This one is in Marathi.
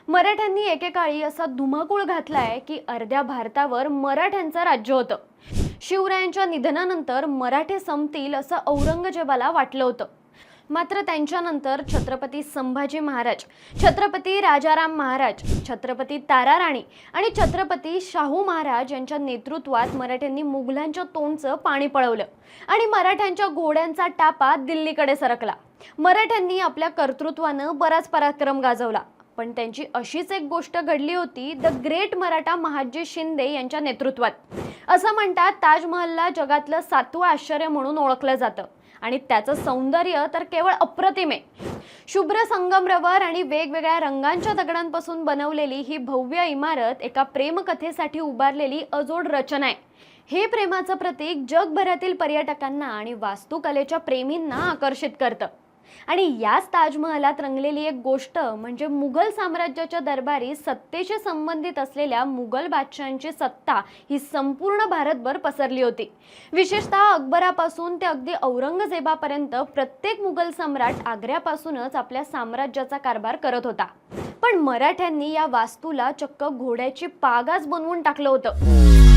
मराठ्यांनी एकेकाळी असा धुमाकूळ घातलाय की अर्ध्या भारतावर मराठ्यांचं राज्य होतं। शिवरायांच्या निधनानंतर मराठे संपतील असं औरंगजेबाला वाटलं होतं। मात्र त्यांच्यानंतर छत्रपती संभाजी महाराज, छत्रपती राजाराम महाराज, छत्रपती ताराराणी आणि छत्रपती शाहू महाराज यांच्या नेतृत्वात मराठ्यांनी मुघलांच्या तोंडचं पाणी पळवलं आणि मराठ्यांच्या घोड्यांचा टापा दिल्लीकडे सरकला। मराठ्यांनी आपल्या कर्तृत्वानं बराच पराक्रम गाजवला, पण त्यांची अशीच एक गोष्ट घडली होती द ग्रेट मराठा महादजी शिंदे यांच्या नेतृत्वात। असं म्हणतात ताजमहलला जगातलं 7वं आश्चर्य म्हणून ओळखलं जातं आणि त्याचं सौंदर्य तर केवळ अप्रतिम आहे। शुभ्र संगमरवर आणि वेगवेगळ्या रंगांच्या दगडांपासून बनवलेली ही भव्य इमारत एका प्रेमकथेसाठी उभारलेली अजोड रचना आहे। हे प्रेमाचं प्रतीक जगभरातील पर्यटकांना आणि वास्तुकलेच्या प्रेमींना आकर्षित करतं। आणि याच ताजमहलात रंगलेली एक गोष्ट म्हणजे मुघल साम्राज्याच्या दरबारी सत्तेशी संबंधित असलेल्या मुघल बादशहांची सत्ता ही संपूर्ण भारतभर पसरली होती। विशेषतः अकबरापासून ते अगदी औरंगजेबापर्यंत प्रत्येक मुघल सम्राट आग्र्यापासूनच आपल्या साम्राज्याचा कारभार करत होता। पण मराठ्यांनी या वास्तूला चक्क घोड्याची पागाच बनवून टाकलं होतं।